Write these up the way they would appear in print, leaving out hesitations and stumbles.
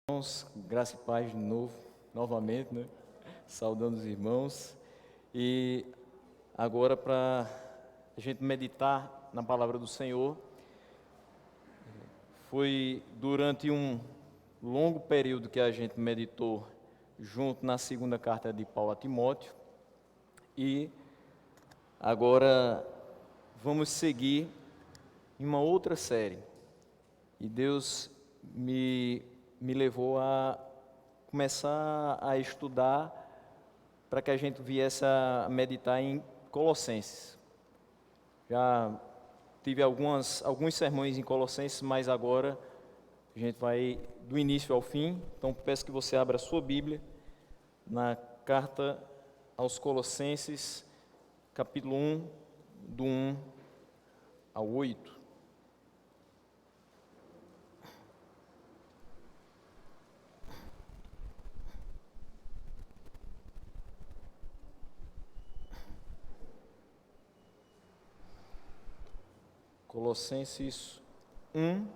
Irmãos, graça e paz de novo, novamente, né? Saudando os irmãos. E agora, para a gente meditar na palavra do Senhor, foi durante um longo período que a gente meditou junto na segunda carta de Paulo a Timóteo. E agora vamos seguir em uma outra série. E Deus me levou a começar a estudar para que a gente viesse a meditar em Colossenses. Já tive alguns sermões em Colossenses, mas agora a gente vai do início ao fim. Então peço que você abra a sua Bíblia na carta aos Colossenses, capítulo 1, do 1 ao 8. Colossenses 1,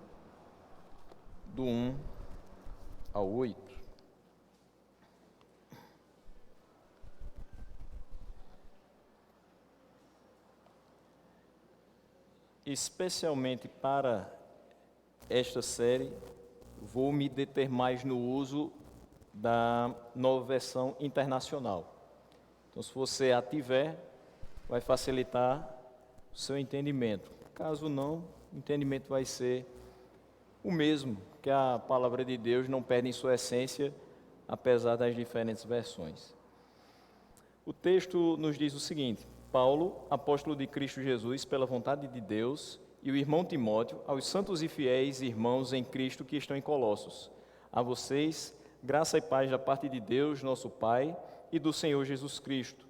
do 1 ao 8. Especialmente para esta série, vou me deter mais no uso da Nova Versão Internacional. Então, se você a tiver, vai facilitar o seu entendimento. Caso não, o entendimento vai ser o mesmo, que a palavra de Deus não perde em sua essência, apesar das diferentes versões. O texto nos diz o seguinte: Paulo, apóstolo de Cristo Jesus, pela vontade de Deus, e o irmão Timóteo, aos santos e fiéis irmãos em Cristo que estão em Colossos. A vocês, graça e paz da parte de Deus, nosso Pai, e do Senhor Jesus Cristo.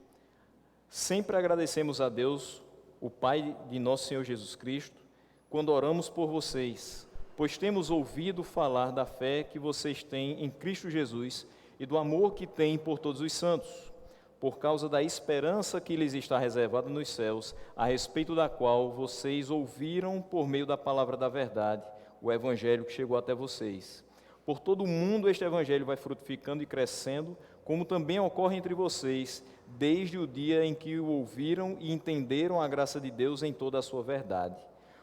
Sempre agradecemos a Deus, o Pai de nosso Senhor Jesus Cristo, quando oramos por vocês, pois temos ouvido falar da fé que vocês têm em Cristo Jesus e do amor que têm por todos os santos, por causa da esperança que lhes está reservada nos céus, a respeito da qual vocês ouviram por meio da palavra da verdade, o evangelho que chegou até vocês. Por todo o mundo este evangelho vai frutificando e crescendo, como também ocorre entre vocês, desde o dia em que o ouviram e entenderam a graça de Deus em toda a sua verdade.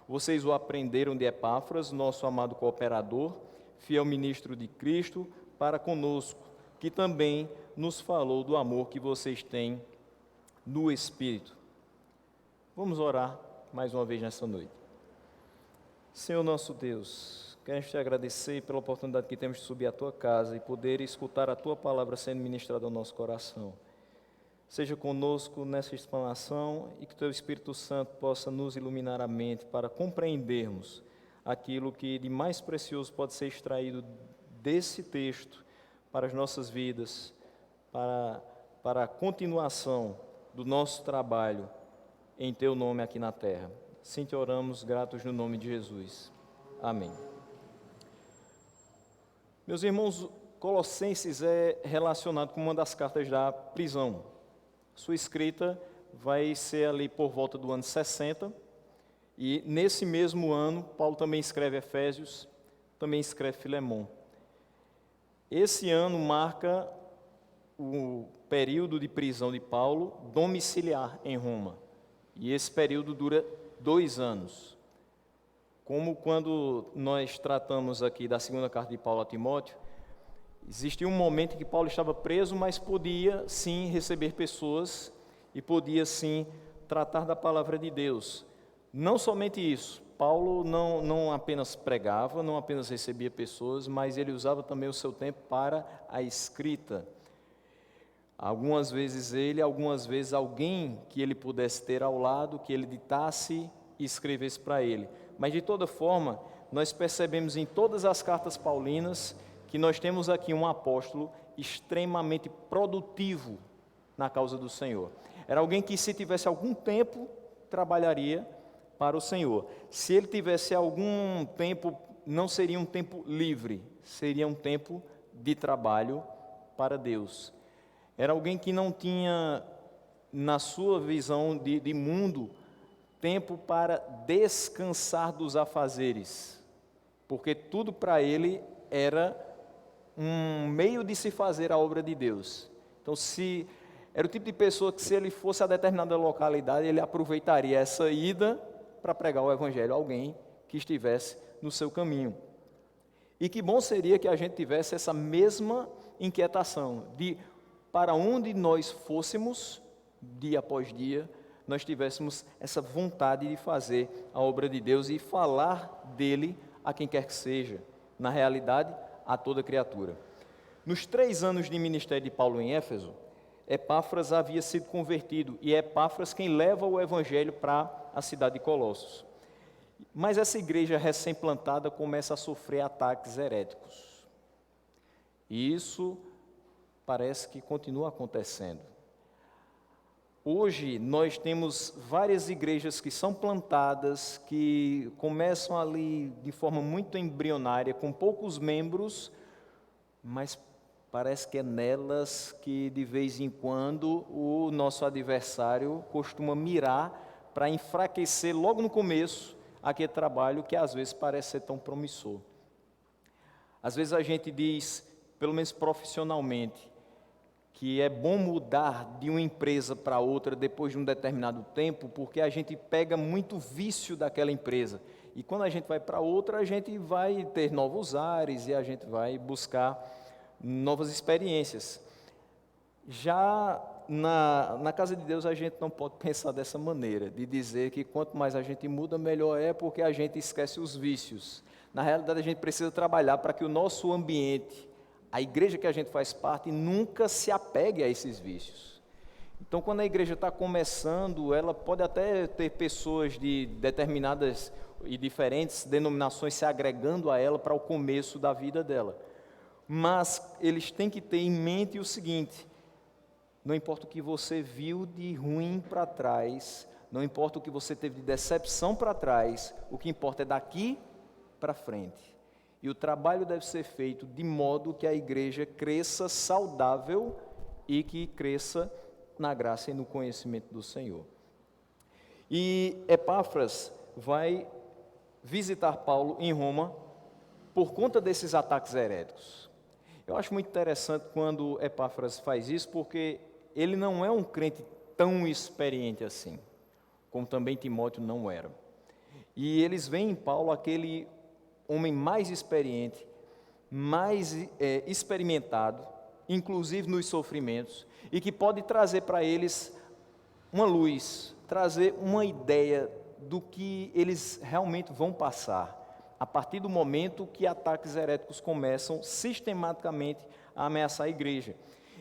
Vocês o aprenderam de Epáfras, nosso amado cooperador, fiel ministro de Cristo, para conosco, que também nos falou do amor que vocês têm no Espírito. Vamos orar mais uma vez nessa noite. Senhor nosso Deus, queremos te agradecer pela oportunidade que temos de subir à tua casa e poder escutar a tua palavra sendo ministrada ao nosso coração. Seja conosco nessa explanação e que teu Espírito Santo possa nos iluminar a mente para compreendermos aquilo que de mais precioso pode ser extraído desse texto para as nossas vidas, para a continuação do nosso trabalho em teu nome aqui na terra. Assim te oramos, gratos no nome de Jesus. Amém. Meus irmãos, Colossenses é relacionado com uma das cartas da prisão. Sua escrita vai ser ali por volta do ano 60, e nesse mesmo ano, Paulo também escreve Efésios, também escreve Filemão. Esse ano marca o período de prisão de Paulo domiciliar em Roma, e esse período dura 2 anos. Como quando nós tratamos aqui da segunda carta de Paulo a Timóteo, existia um momento em que Paulo estava preso, mas podia sim receber pessoas e podia sim tratar da palavra de Deus. Não somente isso, Paulo não apenas pregava, não apenas recebia pessoas, mas ele usava também o seu tempo para a escrita. Algumas vezes ele, algumas vezes alguém que ele pudesse ter ao lado, que ele ditasse e escrevesse para ele. Mas de toda forma, nós percebemos em todas as cartas paulinas que nós temos aqui um apóstolo extremamente produtivo na causa do Senhor. Era alguém que, se tivesse algum tempo, trabalharia para o Senhor. Se ele tivesse algum tempo, não seria um tempo livre, seria um tempo de trabalho para Deus. Era alguém que não tinha, na sua visão de mundo, tempo para descansar dos afazeres, porque tudo para ele era um meio de se fazer a obra de Deus. Então, se era o tipo de pessoa que, se ele fosse a determinada localidade, ele aproveitaria essa ida para pregar o evangelho a alguém que estivesse no seu caminho. E que bom seria que a gente tivesse essa mesma inquietação de, para onde nós fôssemos, dia após dia, nós tivéssemos essa vontade de fazer a obra de Deus e falar dele a quem quer que seja, na realidade, a toda criatura. Nos 3 anos de ministério de Paulo em Éfeso, Epáfras havia sido convertido, e é Epáfras quem leva o evangelho para a cidade de Colossos. Mas essa igreja recém-plantada começa a sofrer ataques heréticos. E isso parece que continua acontecendo. Hoje nós temos várias igrejas que são plantadas, que começam ali de forma muito embrionária, com poucos membros, mas parece que é nelas que de vez em quando o nosso adversário costuma mirar para enfraquecer logo no começo aquele trabalho que às vezes parece ser tão promissor. Às vezes a gente diz, pelo menos profissionalmente, que é bom mudar de uma empresa para outra depois de um determinado tempo, porque a gente pega muito vício daquela empresa. E quando a gente vai para outra, a gente vai ter novos ares e a gente vai buscar novas experiências. Já na casa de Deus, a gente não pode pensar dessa maneira, de dizer que quanto mais a gente muda, melhor é, porque a gente esquece os vícios. Na realidade, a gente precisa trabalhar para que o nosso ambiente, a igreja que a gente faz parte, nunca se apegue a esses vícios. Então, quando a igreja está começando, ela pode até ter pessoas de determinadas e diferentes denominações se agregando a ela para o começo da vida dela. Mas eles têm que ter em mente o seguinte: não importa o que você viu de ruim para trás, não importa o que você teve de decepção para trás, o que importa é daqui para frente. E o trabalho deve ser feito de modo que a igreja cresça saudável e que cresça na graça e no conhecimento do Senhor. E Epáfras vai visitar Paulo em Roma por conta desses ataques heréticos. Eu acho muito interessante quando Epáfras faz isso, porque ele não é um crente tão experiente assim, como também Timóteo não era. E eles veem em Paulo aquele homem mais experiente, mais experimentado, inclusive nos sofrimentos, e que pode trazer para eles uma luz, trazer uma ideia do que eles realmente vão passar, a partir do momento que ataques heréticos começam sistematicamente a ameaçar a igreja.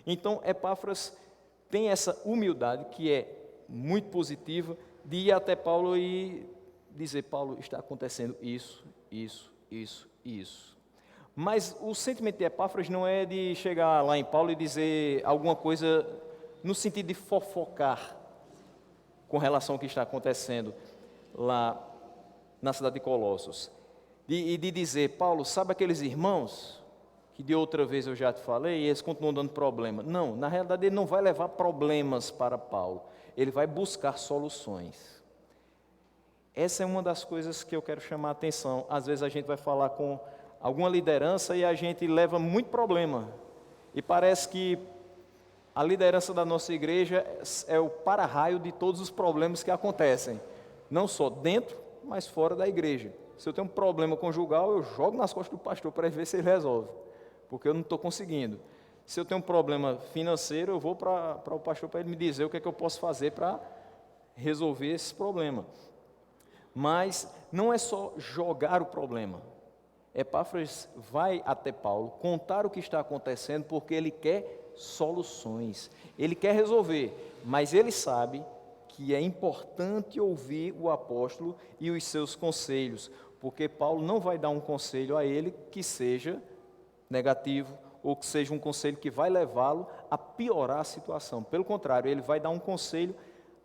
Então, Epáfras tem essa humildade, que é muito positiva, de ir até Paulo e dizer: Paulo, está acontecendo isso. Mas o sentimento de Epáfras não é de chegar lá em Paulo e dizer alguma coisa no sentido de fofocar com relação ao que está acontecendo lá na cidade de Colossos. E de dizer: Paulo, sabe aqueles irmãos que de outra vez eu já te falei, e eles continuam dando problema. Não, na realidade ele não vai levar problemas para Paulo, ele vai buscar soluções. Essa é uma das coisas que eu quero chamar a atenção. Às vezes a gente vai falar com alguma liderança e a gente leva muito problema. E parece que a liderança da nossa igreja é o para-raio de todos os problemas que acontecem. Não só dentro, mas fora da igreja. Se eu tenho um problema conjugal, eu jogo nas costas do pastor para ver se ele resolve, porque eu não estou conseguindo. Se eu tenho um problema financeiro, eu vou para o pastor para ele me dizer o que é que eu posso fazer para resolver esse problema. Mas não é só jogar o problema. Epáfras vai até Paulo contar o que está acontecendo, porque ele quer soluções, ele quer resolver, mas ele sabe que é importante ouvir o apóstolo e os seus conselhos, porque Paulo não vai dar um conselho a ele que seja negativo, ou que seja um conselho que vai levá-lo a piorar a situação. Pelo contrário, ele vai dar um conselho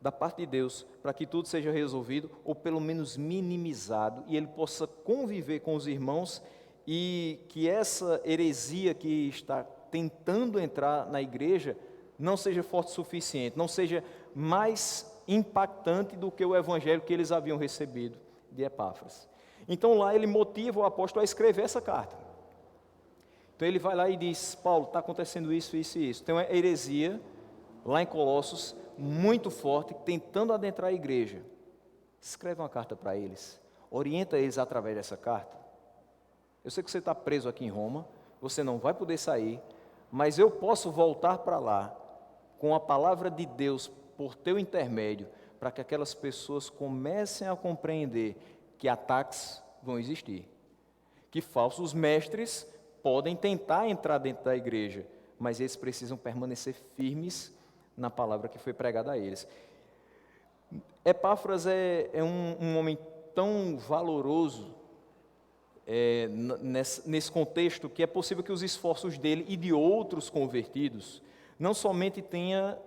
da parte de Deus, para que tudo seja resolvido, ou pelo menos minimizado, e ele possa conviver com os irmãos, e que essa heresia que está tentando entrar na igreja, não seja forte o suficiente, não seja mais impactante do que o evangelho que eles haviam recebido de Epáfras. Então lá ele motiva o apóstolo a escrever essa carta. Então ele vai lá e diz, Paulo, está acontecendo isso, isso e isso. Tem uma heresia lá em Colossos, muito forte, tentando adentrar a igreja. Escreve uma carta para eles, orienta eles através dessa carta. Eu sei que você está preso aqui em Roma, você não vai poder sair, mas eu posso voltar para lá com a palavra de Deus por teu intermédio, para que aquelas pessoas comecem a compreender que ataques vão existir, que falsos mestres podem tentar entrar dentro da igreja, mas eles precisam permanecer firmes na palavra que foi pregada a eles. Epáfras é um homem tão valoroso nesse contexto, que é possível que os esforços dele e de outros convertidos não somente tenha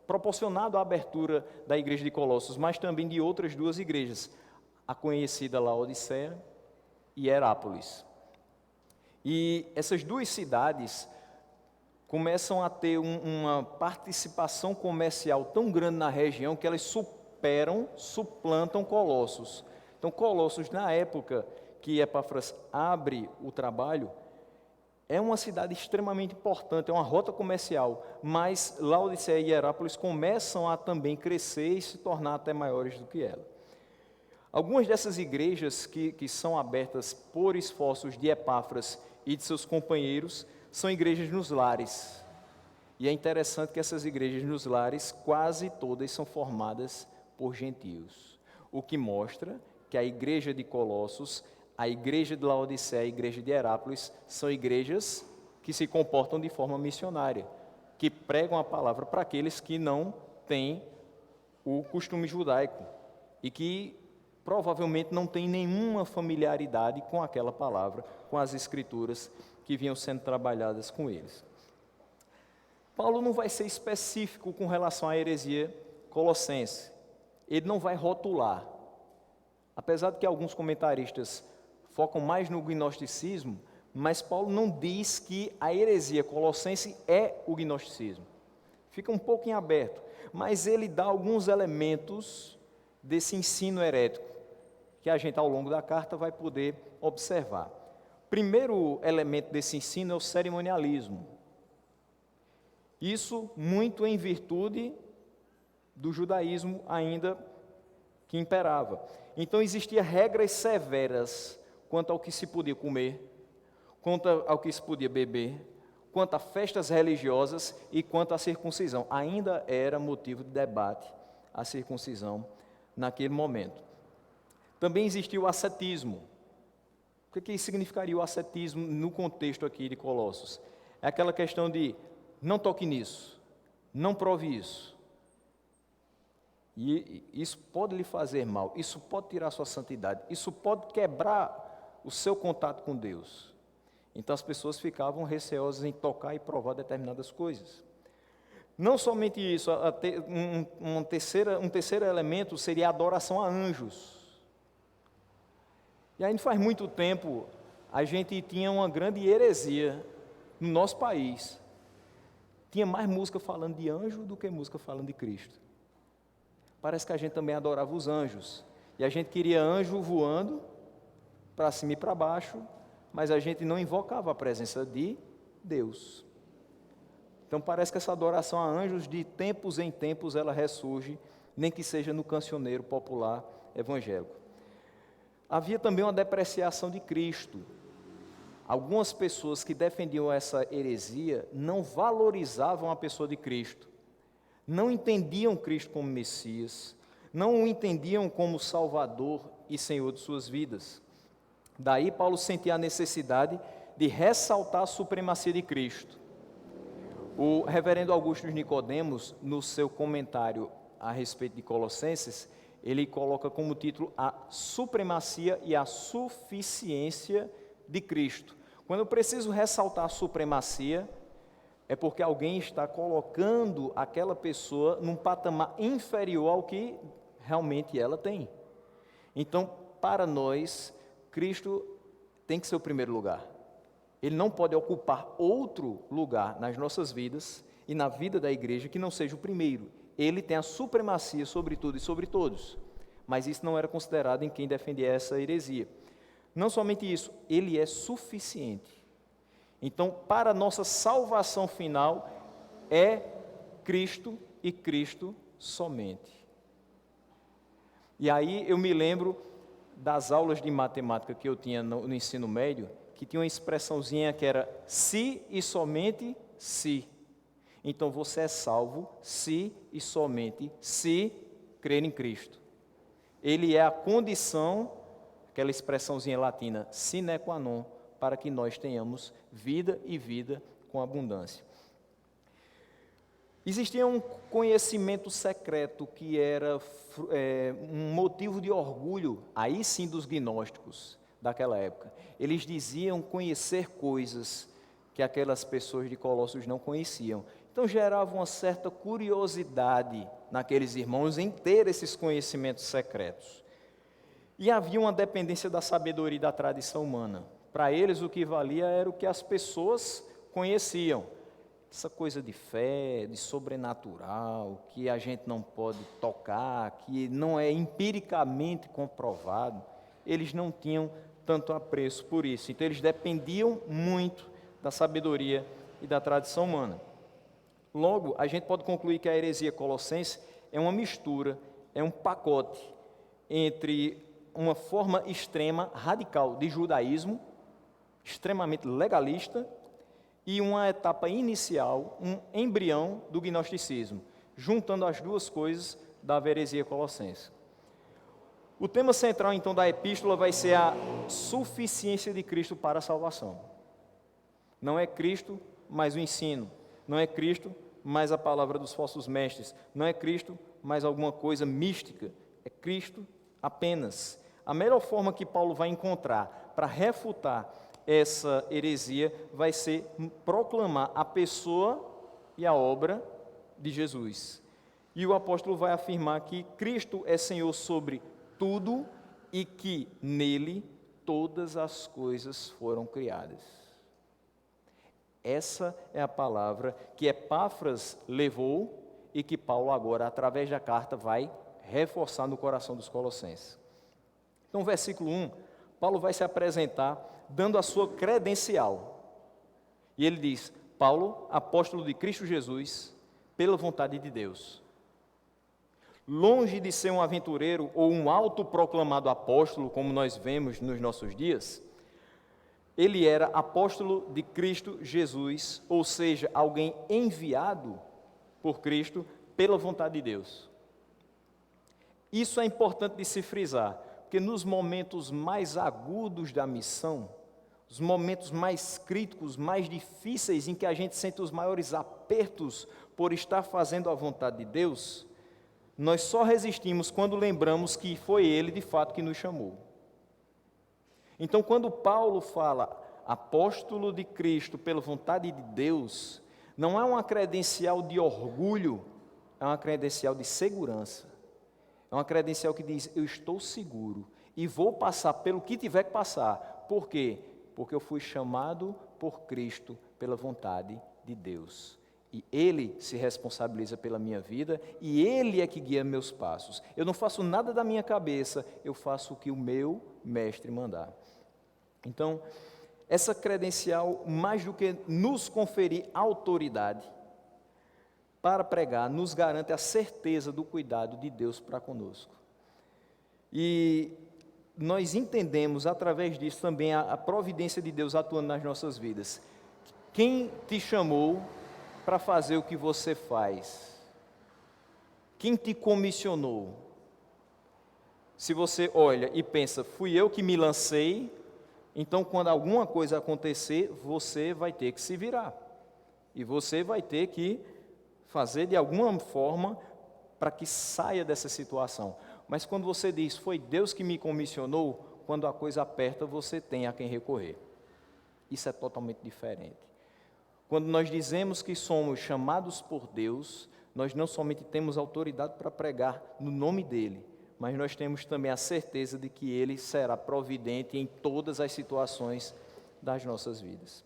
proporcionado a abertura da igreja de Colossos, mas também de outras duas igrejas, a conhecida Laodiceia e Herápolis. E essas duas cidades começam a ter uma participação comercial tão grande na região que elas suplantam Colossos. Então, Colossos, na época que Epáfras abre o trabalho, é uma cidade extremamente importante, é uma rota comercial, mas Laodiceia e Herápolis começam a também crescer e se tornar até maiores do que ela. Algumas dessas igrejas que são abertas por esforços de Epáfras e de seus companheiros são igrejas nos lares. E é interessante que essas igrejas nos lares, quase todas são formadas por gentios, o que mostra que a igreja de Colossos, a igreja de Laodiceia e a igreja de Herápolis são igrejas que se comportam de forma missionária, que pregam a palavra para aqueles que não têm o costume judaico e que provavelmente não têm nenhuma familiaridade com aquela palavra, com as escrituras que vinham sendo trabalhadas com eles. Paulo não vai ser específico com relação à heresia colossense, ele não vai rotular. Apesar de que alguns comentaristas focam mais no gnosticismo, mas Paulo não diz que a heresia colossense é o gnosticismo. Fica um pouco em aberto, mas ele dá alguns elementos desse ensino herético, que a gente ao longo da carta vai poder observar. O primeiro elemento desse ensino é o cerimonialismo. Isso muito em virtude do judaísmo ainda que imperava. Então existiam regras severas quanto ao que se podia comer, quanto ao que se podia beber, quanto a festas religiosas e quanto à circuncisão. Ainda era motivo de debate a circuncisão naquele momento. Também existia o ascetismo. O que significaria o ascetismo no contexto aqui de Colossos? É aquela questão de não toque nisso, não prove isso. E isso pode lhe fazer mal, isso pode tirar sua santidade, isso pode quebrar o seu contato com Deus. Então as pessoas ficavam receosas em tocar e provar determinadas coisas. Não somente isso, um terceiro elemento seria a adoração a anjos. E aí não faz muito tempo, a gente tinha uma grande heresia no nosso país. Tinha mais música falando de anjo do que música falando de Cristo. Parece que a gente também adorava os anjos. E a gente queria anjo voando para cima e para baixo, mas a gente não invocava a presença de Deus. Então parece que essa adoração a anjos, de tempos em tempos, ela ressurge, nem que seja no cancioneiro popular evangélico. Havia também uma depreciação de Cristo. Algumas pessoas que defendiam essa heresia não valorizavam a pessoa de Cristo, não entendiam Cristo como Messias, não o entendiam como Salvador e Senhor de suas vidas. Daí Paulo sentia a necessidade de ressaltar a supremacia de Cristo. O reverendo Augusto Nicodemos, no seu comentário a respeito de Colossenses, ele coloca como título a supremacia e a suficiência de Cristo. Quando eu preciso ressaltar a supremacia, é porque alguém está colocando aquela pessoa num patamar inferior ao que realmente ela tem. Então, para nós, Cristo tem que ser o primeiro lugar. Ele não pode ocupar outro lugar nas nossas vidas e na vida da igreja que não seja o primeiro. Ele tem a supremacia sobre tudo e sobre todos. Mas isso não era considerado em quem defendia essa heresia. Não somente isso, ele é suficiente. Então, para a nossa salvação final, é Cristo e Cristo somente. E aí eu me lembro das aulas de matemática que eu tinha no ensino médio, que tinha uma expressãozinha que era se e somente se. Então você é salvo se e somente se crer em Cristo. Ele é a condição, aquela expressãozinha latina, sine qua non, para que nós tenhamos vida e vida com abundância. Existia um conhecimento secreto que era um motivo de orgulho, aí sim, dos gnósticos daquela época. Eles diziam conhecer coisas que aquelas pessoas de Colossos não conheciam. Então gerava uma certa curiosidade naqueles irmãos em ter esses conhecimentos secretos. E havia uma dependência da sabedoria e da tradição humana. Para eles o que valia era o que as pessoas conheciam. Essa coisa de fé, de sobrenatural, que a gente não pode tocar, que não é empiricamente comprovado, eles não tinham tanto apreço por isso. Então eles dependiam muito da sabedoria e da tradição humana. Logo, a gente pode concluir que a heresia colossense é uma mistura, é um pacote entre uma forma extrema, radical de judaísmo, extremamente legalista, e uma etapa inicial, um embrião do gnosticismo, juntando as duas coisas da heresia colossense. O tema central, então, da epístola vai ser a suficiência de Cristo para a salvação. Não é Cristo, mas o ensino. Não é Cristo, mas a palavra dos falsos mestres. Não é Cristo, mas alguma coisa mística. É Cristo apenas. A melhor forma que Paulo vai encontrar para refutar essa heresia vai ser proclamar a pessoa e a obra de Jesus. E o apóstolo vai afirmar que Cristo é Senhor sobre tudo e que nele todas as coisas foram criadas. Essa é a palavra que Epáfras levou e que Paulo agora, através da carta, vai reforçar no coração dos colossenses. Então, versículo 1, Paulo vai se apresentar dando a sua credencial. E ele diz: Paulo, apóstolo de Cristo Jesus, pela vontade de Deus. Longe de ser um aventureiro ou um autoproclamado apóstolo, como nós vemos nos nossos dias, ele era apóstolo de Cristo Jesus, ou seja, alguém enviado por Cristo pela vontade de Deus. Isso é importante de se frisar, porque nos momentos mais agudos da missão, os momentos mais críticos, mais difíceis, em que a gente sente os maiores apertos por estar fazendo a vontade de Deus, nós só resistimos quando lembramos que foi Ele, de fato, que nos chamou. Então, quando Paulo fala apóstolo de Cristo pela vontade de Deus, não é uma credencial de orgulho, é uma credencial de segurança. É uma credencial que diz: eu estou seguro e vou passar pelo que tiver que passar. Por quê? Porque eu fui chamado por Cristo pela vontade de Deus. E Ele se responsabiliza pela minha vida e Ele é que guia meus passos. Eu não faço nada da minha cabeça, eu faço o que o meu mestre mandar. Então, essa credencial, mais do que nos conferir autoridade para pregar, nos garante a certeza do cuidado de Deus para conosco. E nós entendemos, através disso, também a providência de Deus atuando nas nossas vidas. Quem te chamou para fazer o que você faz? Quem te comissionou? Se você olha e pensa: fui eu que me lancei, então quando alguma coisa acontecer, você vai ter que se virar. E você vai ter que fazer de alguma forma para que saia dessa situação. Mas quando você diz: foi Deus que me comissionou, quando a coisa aperta, você tem a quem recorrer. Isso é totalmente diferente. Quando nós dizemos que somos chamados por Deus, nós não somente temos autoridade para pregar no nome dEle, mas nós temos também a certeza de que Ele será providente em todas as situações das nossas vidas.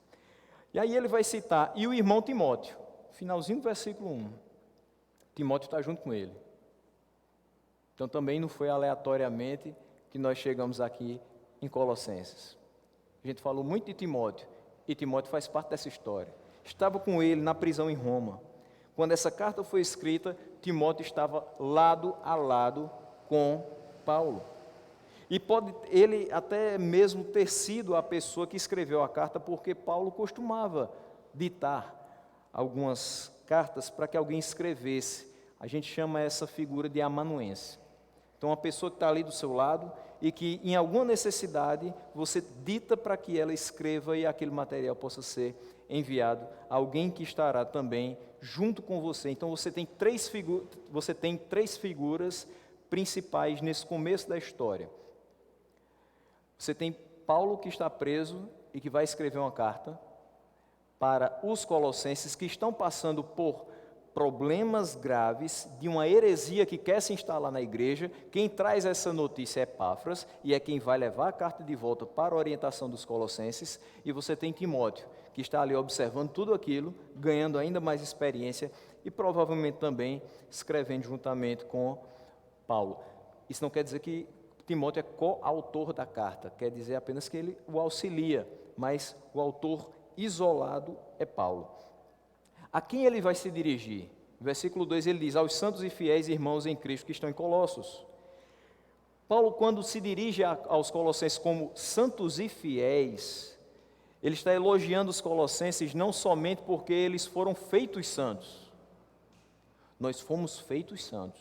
E aí ele vai citar: e o irmão Timóteo, finalzinho do versículo 1. Timóteo está junto com ele. Então também não foi aleatoriamente que nós chegamos aqui em Colossenses. A gente falou muito de Timóteo. e Timóteo faz parte dessa história. Estava com ele na prisão em Roma. Quando essa carta foi escrita, Timóteo estava lado a lado com Paulo. E pode ele até mesmo ter sido a pessoa que escreveu a carta, porque Paulo costumava ditar algumas cartas para que alguém escrevesse. A gente chama essa figura de amanuense. Então, uma pessoa que está ali do seu lado e que, em alguma necessidade, você dita para que ela escreva e aquele material possa ser enviado a alguém que estará também junto com você. Então, você tem três figuras principais nesse começo da história. Você tem Paulo, que está preso e que vai escrever uma carta para os colossenses que estão passando por problemas graves de uma heresia que quer se instalar na igreja. Quem traz essa notícia é Epáfras, e é quem vai levar a carta de volta para a orientação dos colossenses. E você tem Timóteo, que está ali observando tudo aquilo, ganhando ainda mais experiência e provavelmente também escrevendo juntamente com Paulo. Isso não quer dizer que Timóteo é coautor da carta, quer dizer apenas que ele o auxilia, mas o autor isolado é Paulo. A quem ele vai se dirigir? No versículo 2 ele diz: aos santos e fiéis irmãos em Cristo que estão em Colossos. Paulo, quando se dirige aos colossenses como santos e fiéis, ele está elogiando os colossenses não somente porque eles foram feitos santos. Nós fomos feitos santos.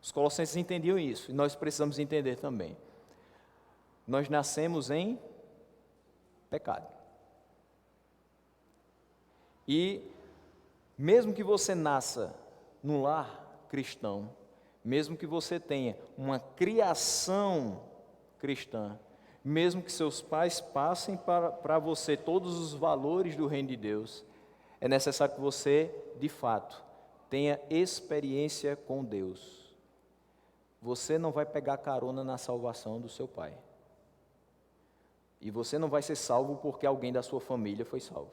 Os colossenses entendiam isso, e nós precisamos entender também. Nós nascemos em pecado. E mesmo que você nasça num lar cristão, mesmo que você tenha uma criação cristã, mesmo que seus pais passem para você todos os valores do reino de Deus, é necessário que você, de fato, tenha experiência com Deus. Você não vai pegar carona na salvação do seu pai. E você não vai ser salvo porque alguém da sua família foi salvo.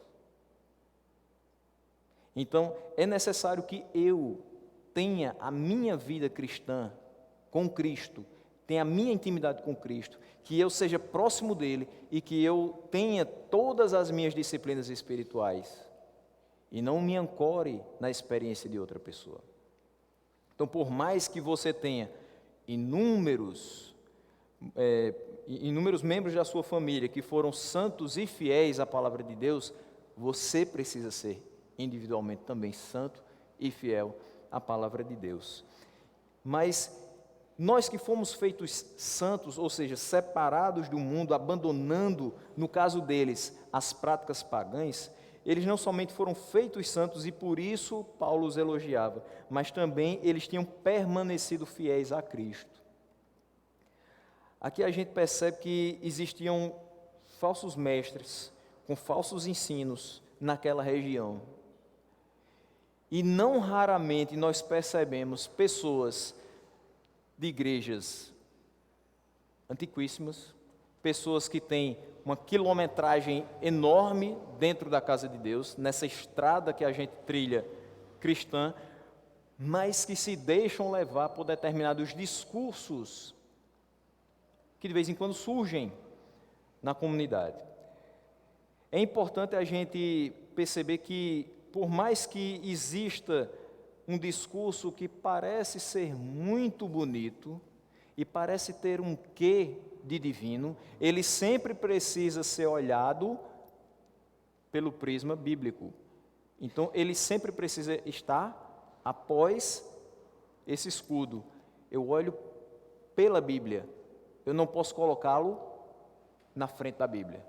Então, é necessário que eu tenha a minha vida cristã com Cristo, tenha a minha intimidade com Cristo, que eu seja próximo dele e que eu tenha todas as minhas disciplinas espirituais e não me ancore na experiência de outra pessoa. Então, por mais que você tenha inúmeros membros da sua família que foram santos e fiéis à palavra de Deus, você precisa ser individualmente também santo e fiel à palavra de Deus. Mas nós que fomos feitos santos, ou seja, separados do mundo, abandonando, no caso deles, as práticas pagãs, eles não somente foram feitos santos e por isso Paulo os elogiava, mas também eles tinham permanecido fiéis a Cristo. Aqui a gente percebe que existiam falsos mestres com falsos ensinos naquela região. E não raramente nós percebemos pessoas de igrejas antiquíssimas, pessoas que têm uma quilometragem enorme dentro da casa de Deus, nessa estrada que a gente trilha cristã, mas que se deixam levar por determinados discursos que de vez em quando surgem na comunidade. É importante a gente perceber que, por mais que exista um discurso que parece ser muito bonito e parece ter um quê de divino, ele sempre precisa ser olhado pelo prisma bíblico. Então, ele sempre precisa estar após esse escudo. Eu olho pela Bíblia, eu não posso colocá-lo na frente da Bíblia.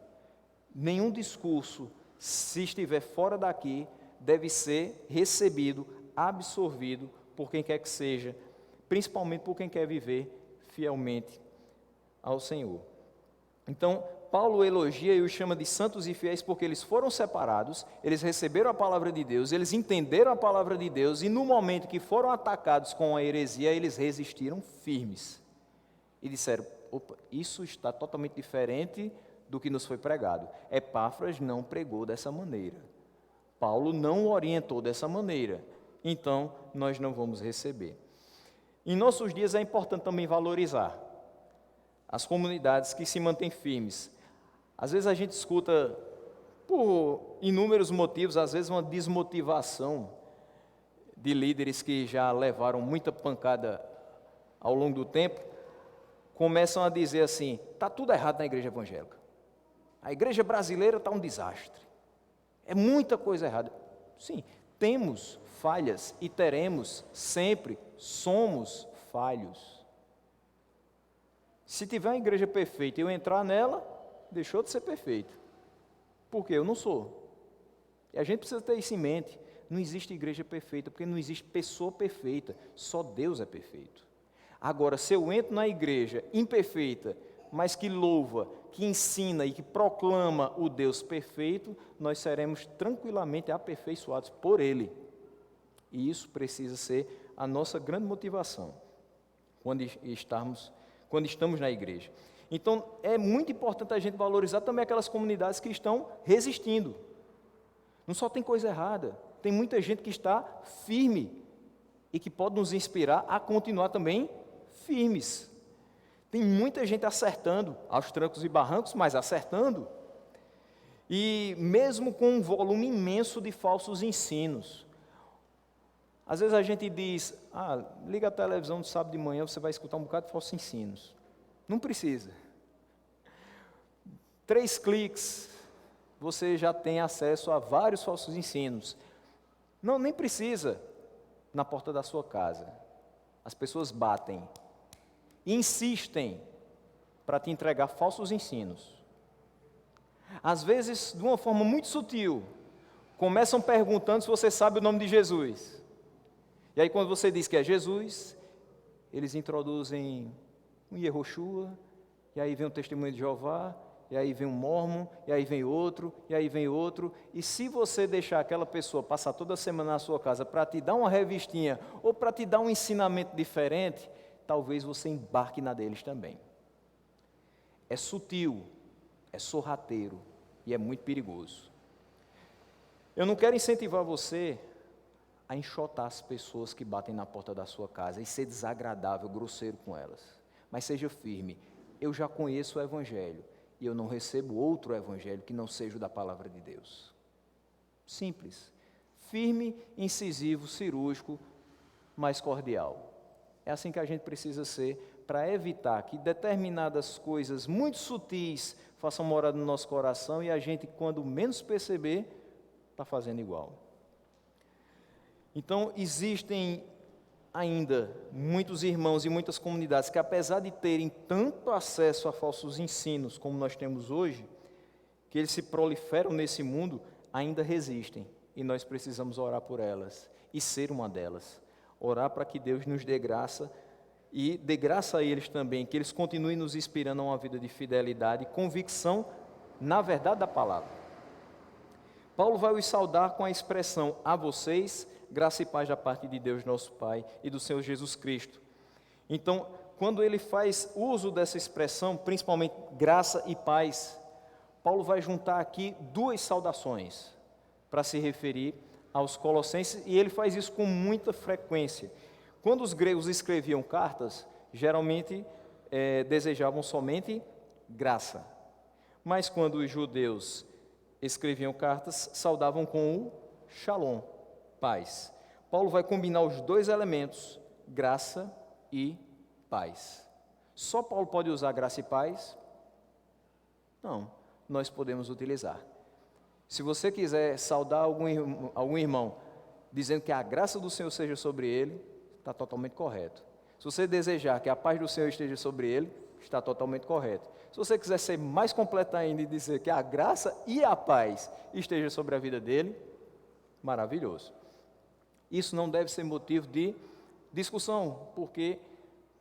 Nenhum discurso, se estiver fora daqui, deve ser recebido, absorvido por quem quer que seja, principalmente por quem quer viver fielmente ao Senhor. Então, Paulo elogia e os chama de santos e fiéis porque eles foram separados, eles receberam a palavra de Deus, eles entenderam a palavra de Deus e no momento que foram atacados com a heresia, eles resistiram firmes e disseram: opa, isso está totalmente diferente do que nos foi pregado. Epáfras não pregou dessa maneira. Paulo não o orientou dessa maneira. Então, nós não vamos receber. Em nossos dias é importante também valorizar as comunidades que se mantêm firmes. Às vezes a gente escuta por inúmeros motivos, às vezes uma desmotivação de líderes que já levaram muita pancada ao longo do tempo, começam a dizer assim: está tudo errado na igreja evangélica. A igreja brasileira está um desastre. É muita coisa errada. Sim, temos falhas e teremos sempre, somos falhos. Se tiver uma igreja perfeita e eu entrar nela, deixou de ser perfeita. Porque eu não sou. E a gente precisa ter isso em mente. Não existe igreja perfeita, porque não existe pessoa perfeita. Só Deus é perfeito. Agora, se eu entro na igreja imperfeita, mas que louva, que ensina e que proclama o Deus perfeito, nós seremos tranquilamente aperfeiçoados por Ele. E isso precisa ser a nossa grande motivação quando estamos na igreja. Então, é muito importante a gente valorizar também aquelas comunidades que estão resistindo. Não só tem coisa errada, tem muita gente que está firme e que pode nos inspirar a continuar também firmes. Tem muita gente acertando, aos trancos e barrancos, mas acertando. E mesmo com um volume imenso de falsos ensinos. Às vezes a gente diz: liga a televisão no sábado de manhã, você vai escutar um bocado de falsos ensinos. Não precisa. 3 cliques, você já tem acesso a vários falsos ensinos. Não, nem precisa. Na porta da sua casa, as pessoas batem, insistem para te entregar falsos ensinos. Às vezes, de uma forma muito sutil, começam perguntando se você sabe o nome de Jesus. E aí, quando você diz que é Jesus, eles introduzem um Yehoshua, e aí vem o testemunho de Jeová, e aí vem um mormon, e aí vem outro, e aí vem outro. E se você deixar aquela pessoa passar toda semana na sua casa para te dar uma revistinha, ou para te dar um ensinamento diferente, talvez você embarque na deles também. É sutil, é sorrateiro e é muito perigoso. Eu não quero incentivar você a enxotar as pessoas que batem na porta da sua casa e ser desagradável, grosseiro com elas. Mas seja firme. Eu já conheço o Evangelho e eu não recebo outro Evangelho que não seja o da Palavra de Deus. Simples. Firme, incisivo, cirúrgico, mas cordial. É assim que a gente precisa ser para evitar que determinadas coisas muito sutis façam morada no nosso coração e a gente, quando menos perceber, está fazendo igual. Então, existem ainda muitos irmãos e muitas comunidades que, apesar de terem tanto acesso a falsos ensinos como nós temos hoje, que eles se proliferam nesse mundo, ainda resistem. E nós precisamos orar por elas e ser uma delas. Orar para que Deus nos dê graça e dê graça a eles também, que eles continuem nos inspirando a uma vida de fidelidade e convicção na verdade da palavra. Paulo vai os saudar com a expressão: a vocês, graça e paz da parte de Deus nosso Pai e do Senhor Jesus Cristo. Então, quando ele faz uso dessa expressão, principalmente graça e paz, Paulo vai juntar aqui 2 saudações para se referir aos colossenses, e ele faz isso com muita frequência. Quando os gregos escreviam cartas, geralmente desejavam somente graça. Mas quando os judeus escreviam cartas, saudavam com o shalom, paz. Paulo vai combinar os 2 elementos, graça e paz. Só Paulo pode usar graça e paz? Não, nós podemos utilizar. Se você quiser saudar algum irmão, dizendo que a graça do Senhor seja sobre ele, está totalmente correto. Se você desejar que a paz do Senhor esteja sobre ele, está totalmente correto. Se você quiser ser mais completo ainda e dizer que a graça e a paz esteja sobre a vida dele, maravilhoso. Isso não deve ser motivo de discussão, porque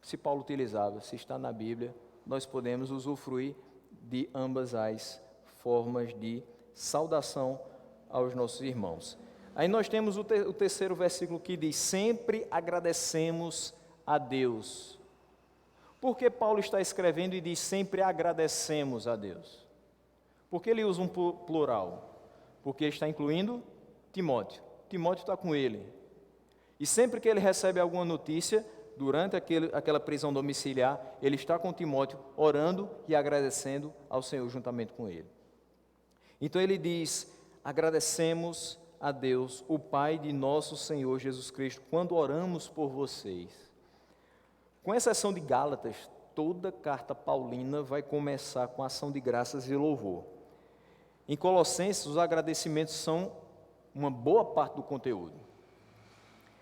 se Paulo utilizava, se está na Bíblia, nós podemos usufruir de ambas as formas de saudação aos nossos irmãos. Aí nós temos o terceiro versículo que diz: sempre agradecemos a Deus. Por que Paulo está escrevendo e diz sempre agradecemos a Deus? Por que ele usa um plural? Porque está incluindo Timóteo. Timóteo está com ele. E sempre que ele recebe alguma notícia, durante aquela prisão domiciliar, ele está com Timóteo, orando e agradecendo ao Senhor juntamente com ele. Então ele diz: agradecemos a Deus, o Pai de nosso Senhor Jesus Cristo, quando oramos por vocês. Com exceção de Gálatas, toda carta paulina vai começar com ação de graças e louvor. Em Colossenses, os agradecimentos são uma boa parte do conteúdo.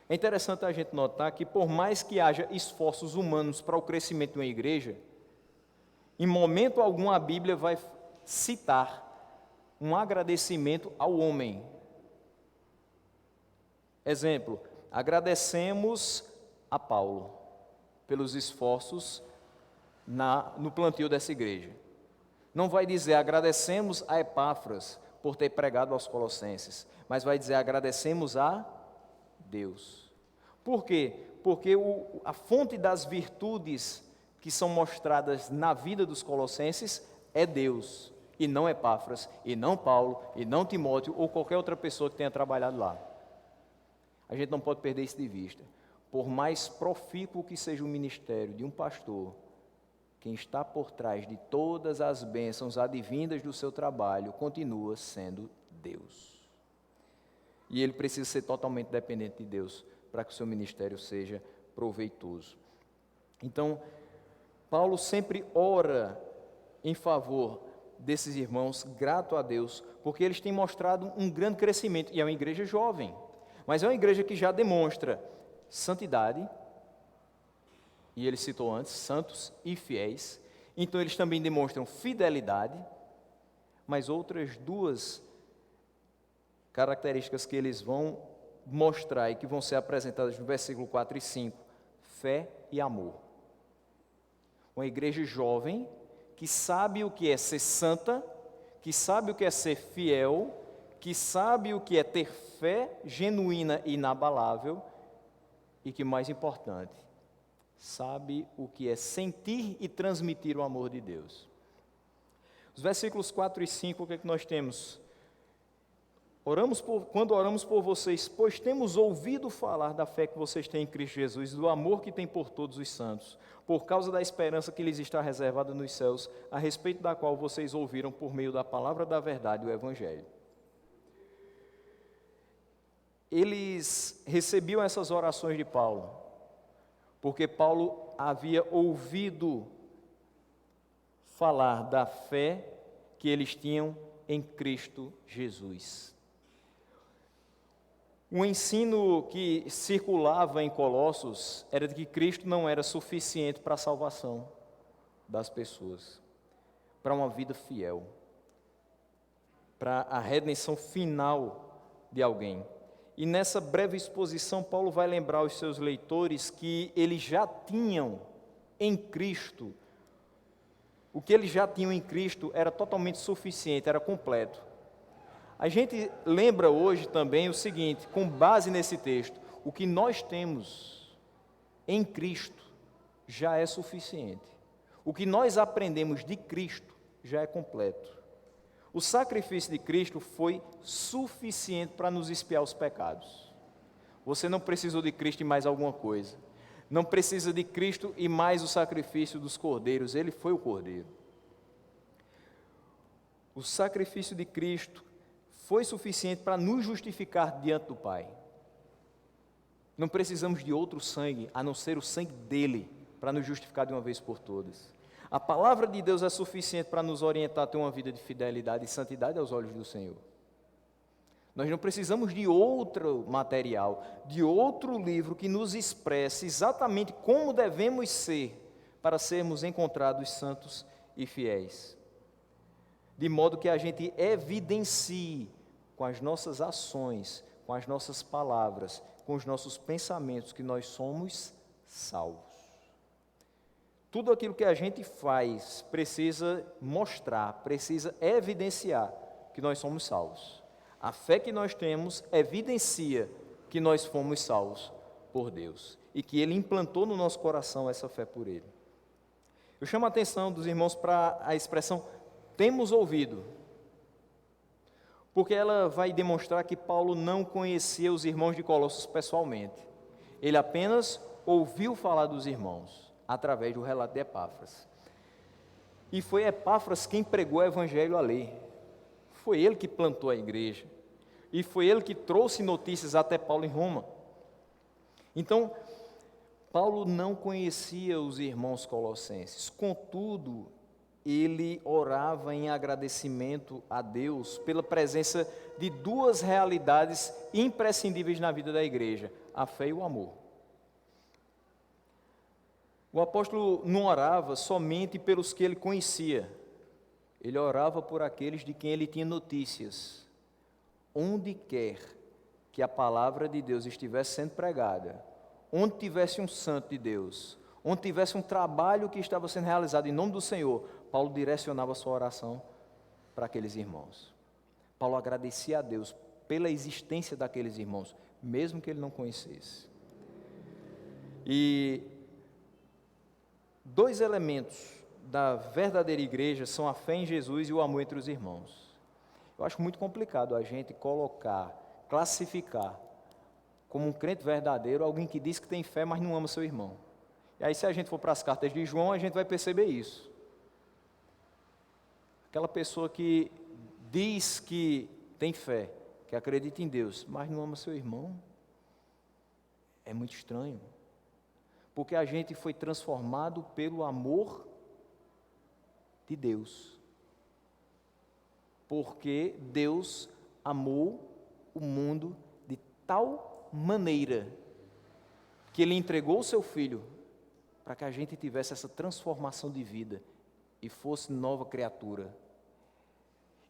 É interessante a gente notar que, por mais que haja esforços humanos para o crescimento de uma igreja, em momento algum a Bíblia vai citar um agradecimento ao homem. Exemplo, agradecemos a Paulo pelos esforços no plantio dessa igreja. Não vai dizer agradecemos a Epáfras por ter pregado aos Colossenses, mas vai dizer agradecemos a Deus. Por quê? Porque a fonte das virtudes que são mostradas na vida dos Colossenses é Deus, e não Epáfras, e não Paulo, e não Timóteo, ou qualquer outra pessoa que tenha trabalhado lá. A gente não pode perder isso de vista. Por mais profícuo que seja o ministério de um pastor, quem está por trás de todas as bênçãos advindas do seu trabalho continua sendo Deus. E ele precisa ser totalmente dependente de Deus para que o seu ministério seja proveitoso. Então, Paulo sempre ora em favor desses irmãos, grato a Deus, porque eles têm mostrado um grande crescimento, e é uma igreja jovem, mas é uma igreja que já demonstra santidade, e ele citou antes, santos e fiéis. Então eles também demonstram fidelidade, mas outras duas características que eles vão mostrar e que vão ser apresentadas no versículo 4 e 5, fé e amor. Uma igreja jovem, que sabe o que é ser santa, que sabe o que é ser fiel, que sabe o que é ter fé genuína e inabalável, e que, mais importante, sabe o que é sentir e transmitir o amor de Deus. Os versículos 4 e 5, o que é que nós temos? Quando oramos por vocês, pois temos ouvido falar da fé que vocês têm em Cristo Jesus, do amor que têm por todos os santos, por causa da esperança que lhes está reservada nos céus, a respeito da qual vocês ouviram por meio da palavra da verdade, o Evangelho. Eles recebiam essas orações de Paulo, porque Paulo havia ouvido falar da fé que eles tinham em Cristo Jesus. O ensino que circulava em Colossos era de que Cristo não era suficiente para a salvação das pessoas, para uma vida fiel, para a redenção final de alguém. E nessa breve exposição, Paulo vai lembrar aos seus leitores que eles já tinham em Cristo, o que eles já tinham em Cristo era totalmente suficiente, era completo. A gente lembra hoje também o seguinte, com base nesse texto, o que nós temos em Cristo já é suficiente. O que nós aprendemos de Cristo já é completo. O sacrifício de Cristo foi suficiente para nos expiar os pecados. Você não precisou de Cristo e mais alguma coisa. Não precisa de Cristo e mais o sacrifício dos cordeiros. Ele foi o cordeiro. O sacrifício de Cristo foi suficiente para nos justificar diante do Pai. Não precisamos de outro sangue, a não ser o sangue dele, para nos justificar de uma vez por todas. A palavra de Deus é suficiente para nos orientar a ter uma vida de fidelidade e santidade aos olhos do Senhor. Nós não precisamos de outro material, de outro livro que nos expresse exatamente como devemos ser para sermos encontrados santos e fiéis. De modo que a gente evidencie com as nossas ações, com as nossas palavras, com os nossos pensamentos que nós somos salvos. Tudo aquilo que a gente faz precisa mostrar, precisa evidenciar que nós somos salvos. A fé que nós temos evidencia que nós fomos salvos por Deus e que Ele implantou no nosso coração essa fé por Ele. Eu chamo a atenção dos irmãos para a expressão temos ouvido, porque ela vai demonstrar que Paulo não conhecia os irmãos de Colossos pessoalmente. Ele apenas ouviu falar dos irmãos através do relato de Epáfras. E foi Epáfras quem pregou o evangelho ali. Foi ele que plantou a igreja. E foi ele que trouxe notícias até Paulo em Roma. Então, Paulo não conhecia os irmãos colossenses, contudo, ele orava em agradecimento a Deus pela presença de duas realidades imprescindíveis na vida da igreja: a fé e o amor. O apóstolo não orava somente pelos que ele conhecia, ele orava por aqueles de quem ele tinha notícias. Onde quer que a palavra de Deus estivesse sendo pregada, onde tivesse um santo de Deus, onde tivesse um trabalho que estava sendo realizado em nome do Senhor, Paulo direcionava a sua oração para aqueles irmãos. Paulo agradecia a Deus pela existência daqueles irmãos, mesmo que ele não conhecesse. E dois elementos da verdadeira igreja são a fé em Jesus e o amor entre os irmãos. Eu acho muito complicado a gente classificar como um crente verdadeiro alguém que diz que tem fé, mas não ama seu irmão. E aí, se a gente for para as cartas de João, a gente vai perceber isso. Aquela pessoa que diz que tem fé, que acredita em Deus, mas não ama seu irmão, é muito estranho. Porque a gente foi transformado pelo amor de Deus. Porque Deus amou o mundo de tal maneira que Ele entregou o Seu Filho para que a gente tivesse essa transformação de vida e fosse nova criatura.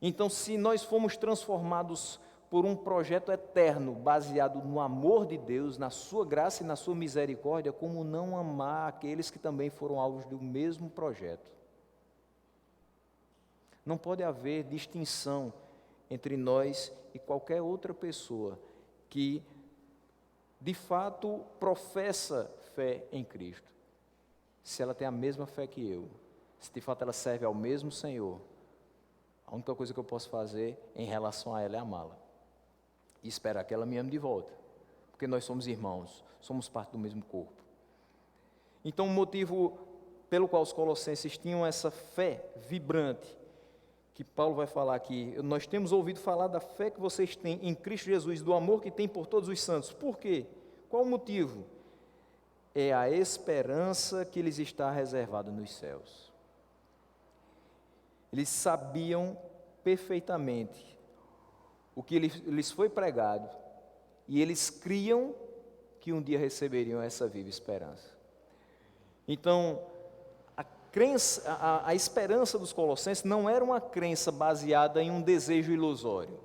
Então, se nós fomos transformados por um projeto eterno, baseado no amor de Deus, na sua graça e na sua misericórdia, como não amar aqueles que também foram alvos do mesmo projeto? Não pode haver distinção entre nós e qualquer outra pessoa que, de fato, professa fé em Cristo. Se ela tem a mesma fé que eu, se de fato ela serve ao mesmo Senhor, a única coisa que eu posso fazer em relação a ela é amá-la e esperar que ela me ame de volta, porque nós somos irmãos, somos parte do mesmo corpo. Então, o motivo pelo qual os colossenses tinham essa fé vibrante, que Paulo vai falar aqui, nós temos ouvido falar da fé que vocês têm em Cristo Jesus, do amor que tem por todos os santos. Por quê? Qual o motivo? É a esperança que lhes está reservada nos céus. Eles sabiam perfeitamente o que lhes foi pregado e eles criam que um dia receberiam essa viva esperança. Então, a esperança dos colossenses não era uma crença baseada em um desejo ilusório,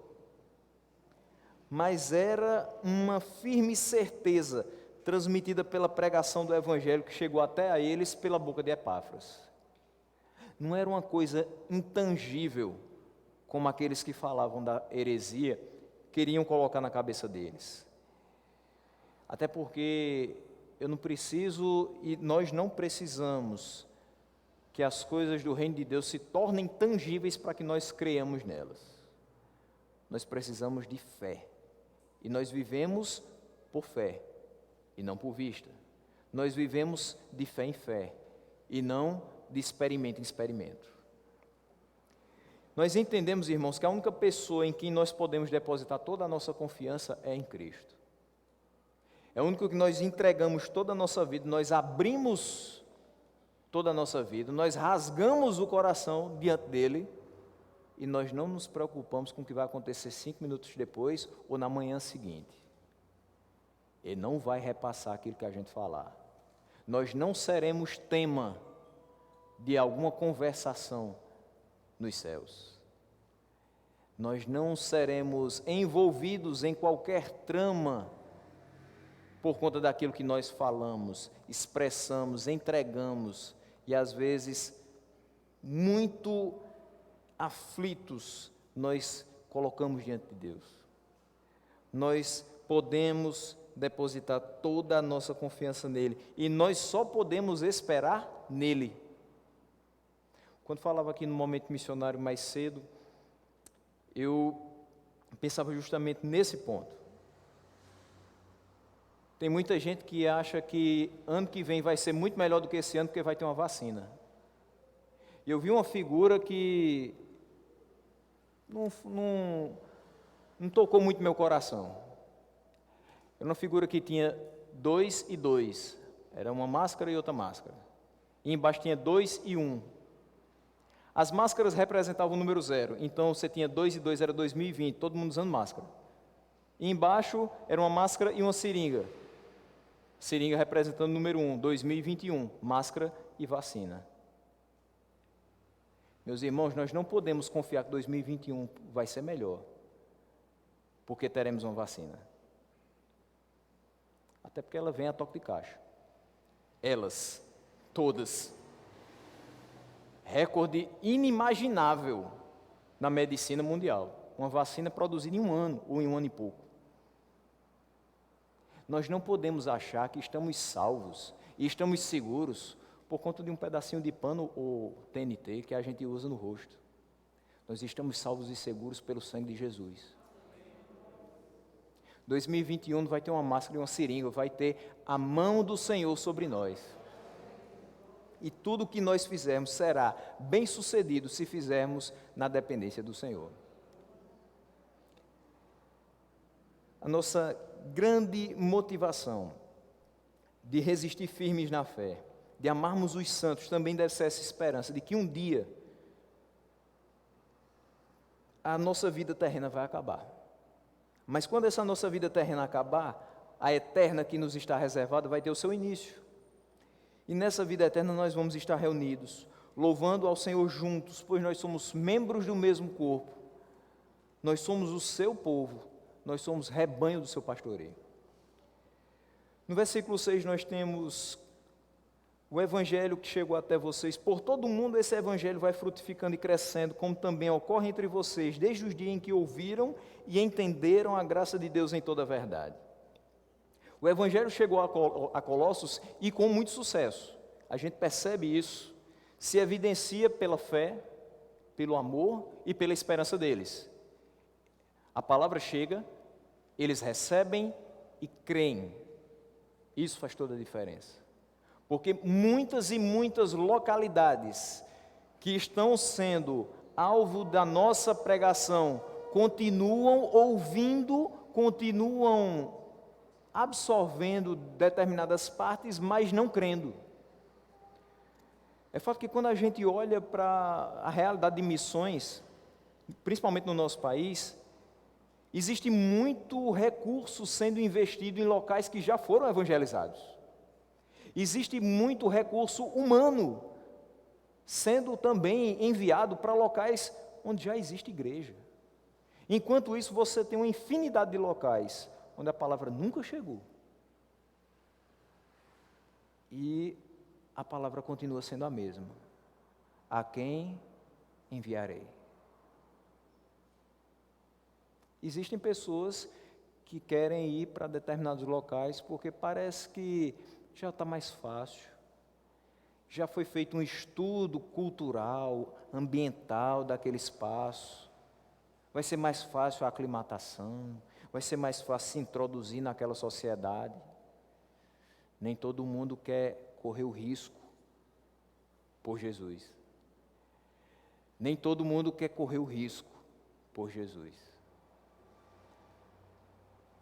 mas era uma firme certeza transmitida pela pregação do Evangelho que chegou até a eles pela boca de Epáfras. Não era uma coisa intangível, como aqueles que falavam da heresia queriam colocar na cabeça deles. Até porque eu não preciso e nós não precisamos que as coisas do reino de Deus se tornem tangíveis para que nós creiamos nelas. Nós precisamos de fé. E nós vivemos por fé e não por vista. Nós vivemos de fé em fé e não de experimento em experimento. Nós entendemos, irmãos, que a única pessoa em quem nós podemos depositar toda a nossa confiança é em Cristo. É o único que nós entregamos toda a nossa vida, nós abrimos toda a nossa vida, nós rasgamos o coração diante dele e nós não nos preocupamos com o que vai acontecer 5 minutos depois ou na manhã seguinte. Ele não vai repassar aquilo que a gente falar. Nós não seremos tema de alguma conversação nos céus. Nós não seremos envolvidos em qualquer trama por conta daquilo que nós falamos, expressamos, entregamos e às vezes muito aflitos nós colocamos diante de Deus. Nós podemos depositar toda a nossa confiança nele e nós só podemos esperar nele. Quando falava aqui no momento missionário mais cedo, eu pensava justamente nesse ponto. Tem muita gente que acha que ano que vem vai ser muito melhor do que esse ano porque vai ter uma vacina. E eu vi uma figura que não tocou muito meu coração. Era uma figura que tinha 2 e 2, era uma máscara e outra máscara. E embaixo tinha 2 e 1. As máscaras representavam o número 0, então você tinha 2 e 2, era 2020, todo mundo usando máscara. E embaixo era uma máscara e uma seringa. Seringa representando o número 1, 2021, máscara e vacina. Meus irmãos, nós não podemos confiar que 2021 vai ser melhor, porque teremos uma vacina. Até porque ela vem a toque de caixa. Elas, todas. Recorde inimaginável na medicina mundial. Uma vacina produzida em 1 ano, ou em 1 ano e pouco. Nós não podemos achar que estamos salvos e estamos seguros por conta de um pedacinho de pano ou TNT que a gente usa no rosto. Nós estamos salvos e seguros pelo sangue de Jesus. 2021 vai ter uma máscara e uma seringa, vai ter a mão do Senhor sobre nós. E tudo o que nós fizermos será bem sucedido se fizermos na dependência do Senhor. A nossa grande motivação de resistir firmes na fé, de amarmos os santos, também deve ser essa esperança de que um dia a nossa vida terrena vai acabar. Mas quando essa nossa vida terrena acabar, a eterna que nos está reservada vai ter o seu início. E nessa vida eterna nós vamos estar reunidos, louvando ao Senhor juntos, pois nós somos membros do mesmo corpo. Nós somos o seu povo, nós somos rebanho do seu pastoreio. No versículo 6 nós temos o evangelho que chegou até vocês. Por todo o mundo esse evangelho vai frutificando e crescendo, como também ocorre entre vocês, desde os dias em que ouviram e entenderam a graça de Deus em toda a verdade. O evangelho chegou a Colossos e com muito sucesso. A gente percebe isso, se evidencia pela fé, pelo amor e pela esperança deles. A palavra chega, eles recebem e creem. Isso faz toda a diferença. Porque muitas e muitas localidades que estão sendo alvo da nossa pregação continuam ouvindo, continuam absorvendo determinadas partes, mas não crendo. É fato que quando a gente olha para a realidade de missões, principalmente no nosso país, existe muito recurso sendo investido em locais que já foram evangelizados. Existe muito recurso humano sendo também enviado para locais onde já existe igreja. Enquanto isso, você tem uma infinidade de locais onde a palavra nunca chegou. E a palavra continua sendo a mesma. A quem enviarei? Existem pessoas que querem ir para determinados locais porque parece que já está mais fácil. Já foi feito um estudo cultural, ambiental daquele espaço. Vai ser mais fácil a aclimatação, vai ser mais fácil se introduzir naquela sociedade. Nem todo mundo quer correr o risco por Jesus. Nem todo mundo quer correr o risco por Jesus.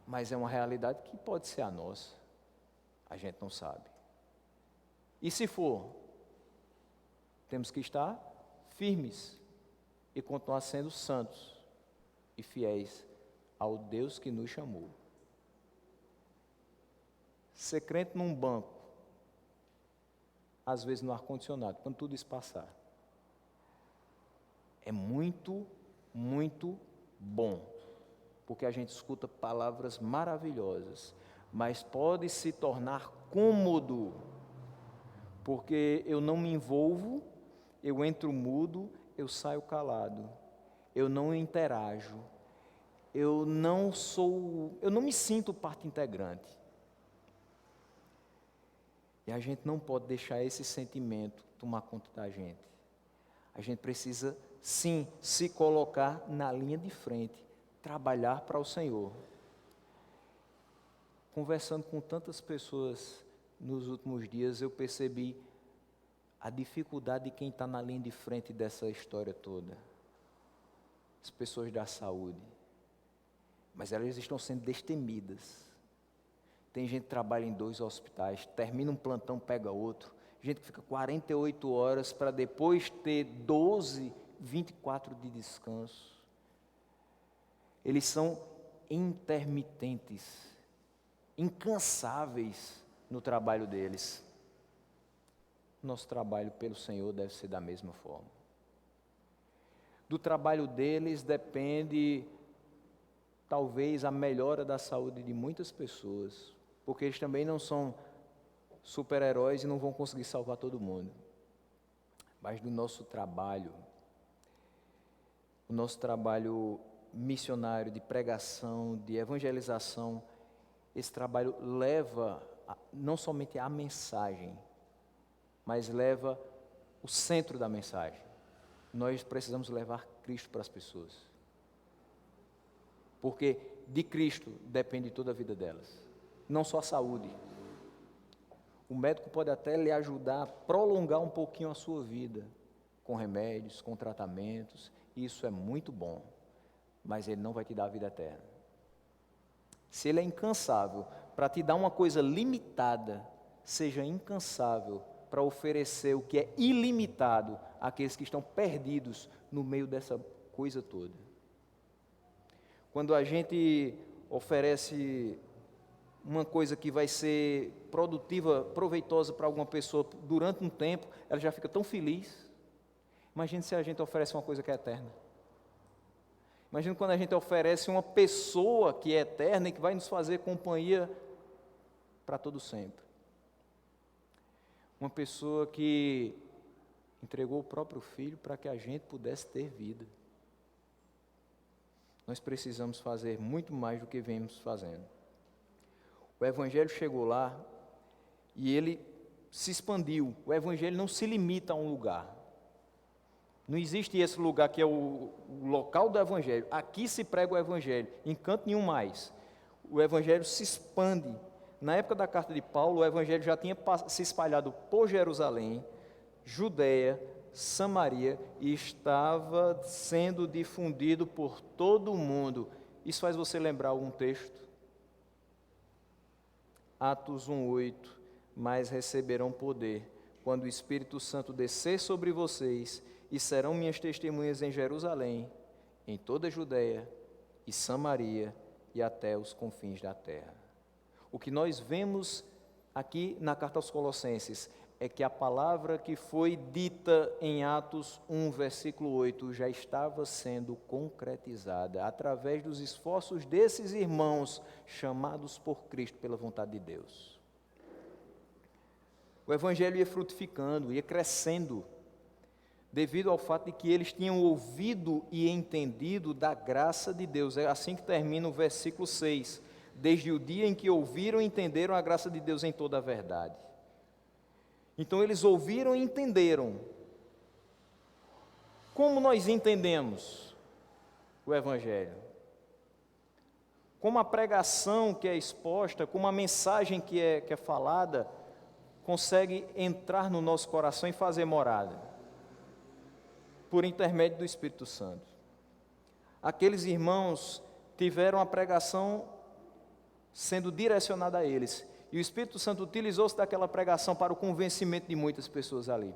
Mas é uma realidade que pode ser a nossa. A gente não sabe. E se for, temos que estar firmes e continuar sendo santos e fiéis ao Deus que nos chamou. Ser crente num banco, às vezes no ar-condicionado, quando tudo isso passar, é muito, muito bom, porque a gente escuta palavras maravilhosas, mas pode se tornar cômodo, porque eu não me envolvo, eu entro mudo, eu saio calado, eu não interajo, eu não me sinto parte integrante. E a gente não pode deixar esse sentimento tomar conta da gente. A gente precisa, sim, se colocar na linha de frente, trabalhar para o Senhor. Conversando com tantas pessoas nos últimos dias, eu percebi a dificuldade de quem está na linha de frente dessa história toda. as pessoas da saúde, mas elas estão sendo destemidas. Tem gente que trabalha em 2 hospitais, termina um plantão, pega outro. Gente que fica 48 horas para depois ter 12, 24 de descanso. Eles são intermitentes, incansáveis no trabalho deles. Nosso trabalho pelo Senhor deve ser da mesma forma. Do trabalho deles depende, talvez, a melhora da saúde de muitas pessoas, porque eles também não são super-heróis e não vão conseguir salvar todo mundo. Mas do nosso trabalho, o nosso trabalho missionário, de pregação, de evangelização, esse trabalho leva não somente a mensagem, mas leva o centro da mensagem. Nós precisamos levar Cristo para as pessoas. Porque de Cristo depende toda a vida delas. Não só a saúde. O médico pode até lhe ajudar a prolongar um pouquinho a sua vida, com remédios, com tratamentos, isso é muito bom, mas ele não vai te dar a vida eterna. Se ele é incansável para te dar uma coisa limitada, seja incansável para oferecer o que é ilimitado àqueles que estão perdidos no meio dessa coisa toda. Quando a gente oferece uma coisa que vai ser produtiva, proveitosa para alguma pessoa durante um tempo, ela já fica tão feliz. Imagine se a gente oferece uma coisa que é eterna. Imagine quando a gente oferece uma pessoa que é eterna e que vai nos fazer companhia para todo sempre. Uma pessoa que entregou o próprio filho para que a gente pudesse ter vida. Nós precisamos fazer muito mais do que vemos fazendo. O Evangelho chegou lá e ele se expandiu. O Evangelho não se limita a um lugar. Não existe esse lugar que é o local do Evangelho. Aqui se prega o Evangelho, em canto nenhum mais. O Evangelho se expande. Na época da carta de Paulo, o Evangelho já tinha se espalhado por Jerusalém, Judeia, Samaria, e estava sendo difundido por todo o mundo. Isso faz você lembrar algum texto? Atos 1:8, mas receberão poder quando o Espírito Santo descer sobre vocês e serão minhas testemunhas em Jerusalém, em toda a Judeia e Samaria e até os confins da terra. O que nós vemos aqui na carta aos Colossenses é que a palavra que foi dita em Atos 1, versículo 8, já estava sendo concretizada através dos esforços desses irmãos chamados por Cristo pela vontade de Deus. O Evangelho ia frutificando, ia crescendo, devido ao fato de que eles tinham ouvido e entendido da graça de Deus. É assim que termina o versículo 6. Desde o dia em que ouviram e entenderam a graça de Deus em toda a verdade. Então eles ouviram e entenderam. Como nós entendemos o Evangelho? Como a pregação que é exposta, como a mensagem que é falada, consegue entrar no nosso coração e fazer morada? Por intermédio do Espírito Santo. Aqueles irmãos tiveram a pregação sendo direcionada a eles. E o Espírito Santo utilizou-se daquela pregação para o convencimento de muitas pessoas ali.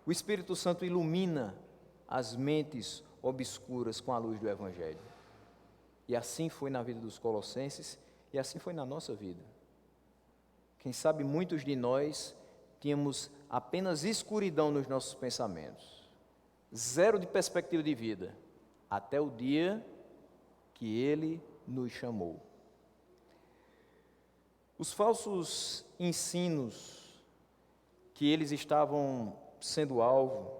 O Espírito Santo ilumina as mentes obscuras com a luz do Evangelho. E assim foi na vida dos colossenses e assim foi na nossa vida. Quem sabe muitos de nós tínhamos apenas escuridão nos nossos pensamentos. Zero de perspectiva de vida. Até o dia que Ele nos chamou. Os falsos ensinos que eles estavam sendo alvo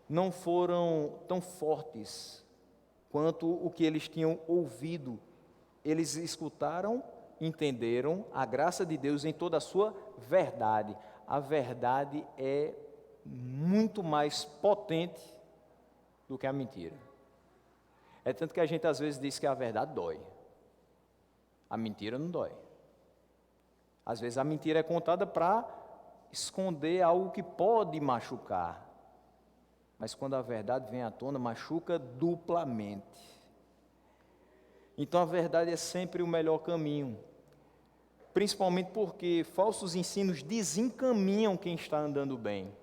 não foram tão fortes quanto o que eles tinham ouvido. Eles escutaram, entenderam a graça de Deus em toda a sua verdade. A verdade é muito mais potente do que a mentira. É tanto que a gente às vezes diz que a verdade dói. A mentira não dói. Às vezes a mentira é contada para esconder algo que pode machucar. mas quando a verdade vem à tona, machuca duplamente. Então a verdade é sempre o melhor caminho, principalmente porque falsos ensinos desencaminham quem está andando bem,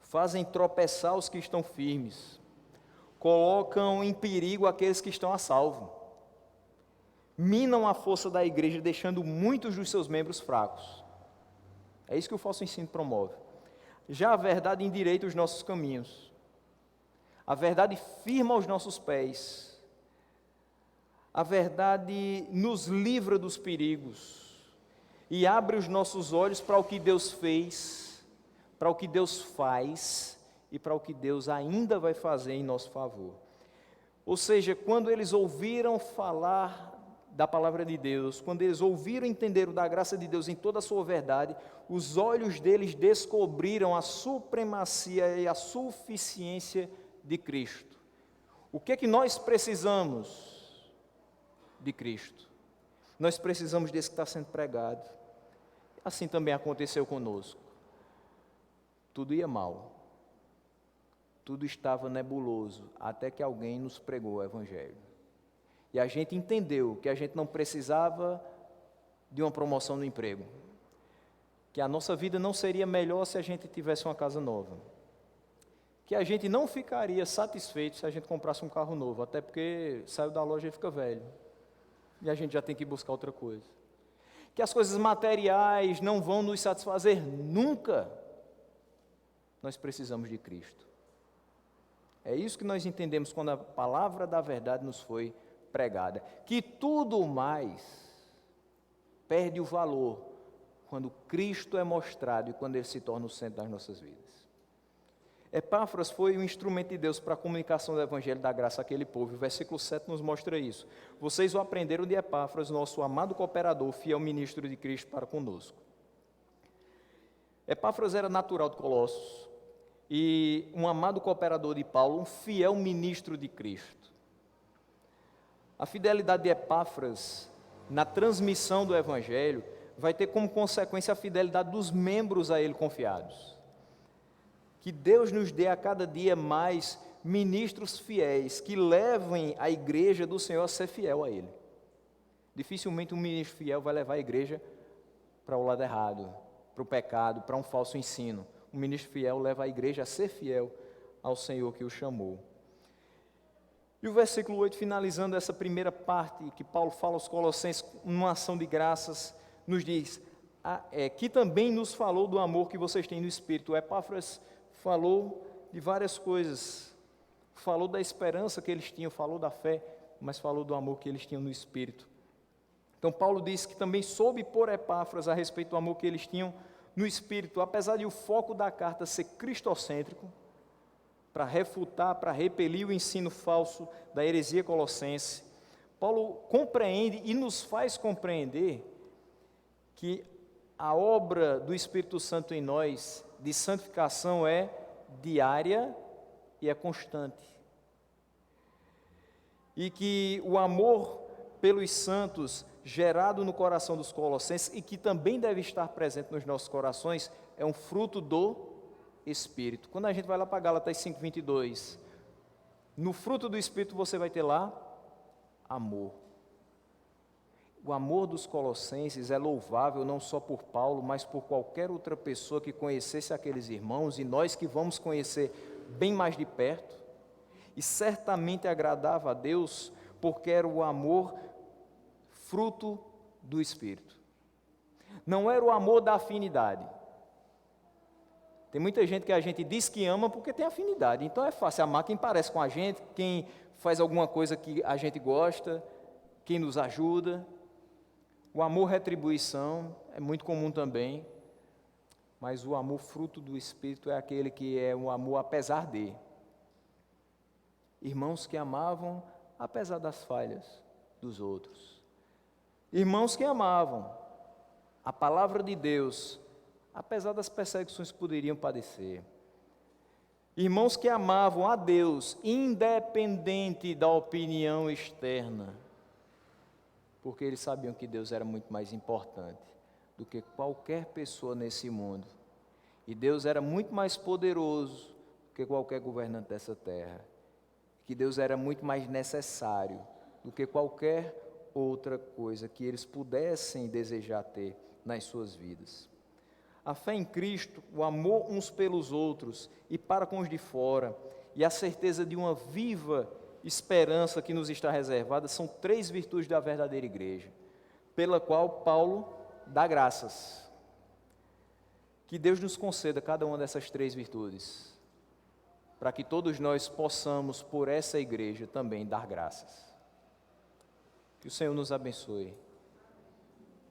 fazem tropeçar os que estão firmes, colocam em perigo aqueles que estão a salvo, minam a força da igreja, deixando muitos dos seus membros fracos. É isso que o falso ensino promove. Já a verdade endireita os nossos caminhos, a verdade firma os nossos pés, a verdade nos livra dos perigos e abre os nossos olhos para o que Deus fez, para o que Deus faz e para o que Deus ainda vai fazer em nosso favor. Ou seja, quando eles ouviram falar da palavra de Deus, quando eles ouviram e entenderam da graça de Deus em toda a sua verdade, os olhos deles descobriram a supremacia e a suficiência de Cristo. O que é que nós precisamos? De Cristo. Nós precisamos desse que está sendo pregado. Assim também aconteceu conosco. Tudo ia mal. Tudo estava nebuloso, até que alguém nos pregou o Evangelho. E a gente entendeu que a gente não precisava de uma promoção no emprego, que a nossa vida não seria melhor se a gente tivesse uma casa nova, que a gente não ficaria satisfeito se a gente comprasse um carro novo, até porque saiu da loja e fica velho, e a gente já tem que buscar outra coisa, que as coisas materiais não vão nos satisfazer nunca. Nós precisamos de Cristo. É isso que nós entendemos quando a palavra da verdade nos foi pregada, que tudo mais perde o valor quando Cristo é mostrado e quando Ele se torna o centro das nossas vidas. Epáfras foi um instrumento de Deus para a comunicação do Evangelho da graça àquele povo. O versículo 7 nos mostra isso. Vocês o aprenderam de Epáfras, nosso amado cooperador, fiel ministro de Cristo para conosco. Epáfras era natural de Colossos e um amado cooperador de Paulo, um fiel ministro de Cristo. A fidelidade de Epáfras na transmissão do Evangelho vai ter como consequência a fidelidade dos membros a ele confiados. Que Deus nos dê a cada dia mais ministros fiéis que levem a igreja do Senhor a ser fiel a Ele. Dificilmente um ministro fiel vai levar a igreja para o lado errado, para o pecado, para um falso ensino. Um ministro fiel leva a igreja a ser fiel ao Senhor que o chamou. E o versículo 8, finalizando essa primeira parte que Paulo fala aos Colossenses, numa ação de graças, nos diz, que também nos falou do amor que vocês têm no Espírito. O Epáfras falou de várias coisas, falou da esperança que eles tinham, falou da fé, mas falou do amor que eles tinham no Espírito. Então Paulo diz que também soube por Epáfras a respeito do amor que eles tinham no Espírito, apesar de o foco da carta ser cristocêntrico, para refutar, para repelir o ensino falso da heresia colossense, Paulo compreende e nos faz compreender que a obra do Espírito Santo em nós, de santificação, é diária e é constante. E que o amor pelos santos, gerado no coração dos colossenses, e que também deve estar presente nos nossos corações, é um fruto do Espírito. Quando a gente vai lá para Gálatas 5:22, no fruto do Espírito você vai ter lá amor. O amor dos colossenses é louvável não só por Paulo, mas por qualquer outra pessoa que conhecesse aqueles irmãos, e nós que vamos conhecer bem mais de perto, e certamente agradava a Deus, porque era o amor fruto do Espírito. Não era o amor da afinidade. Tem muita gente que a gente diz que ama porque tem afinidade, então é fácil amar quem parece com a gente, quem faz alguma coisa que a gente gosta, quem nos ajuda. O amor retribuição é muito comum também, mas o amor fruto do Espírito é aquele que é um amor apesar de. Irmãos que amavam apesar das falhas dos outros. Irmãos que amavam a palavra de Deus, apesar das perseguições que poderiam padecer. Irmãos que amavam a Deus, independente da opinião externa, porque eles sabiam que Deus era muito mais importante do que qualquer pessoa nesse mundo. E Deus era muito mais poderoso que qualquer governante dessa terra, que Deus era muito mais necessário do que qualquer outra coisa que eles pudessem desejar ter nas suas vidas. A fé em Cristo, o amor uns pelos outros e para com os de fora, e a certeza de uma viva esperança que nos está reservada, são 3 virtudes da verdadeira igreja, pela qual Paulo dá graças. Que Deus nos conceda cada uma dessas 3 virtudes, para que todos nós possamos, por essa igreja, também dar graças. Que o Senhor nos abençoe,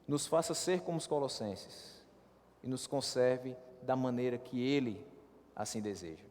nos faça ser como os colossenses e nos conserve da maneira que Ele assim deseja.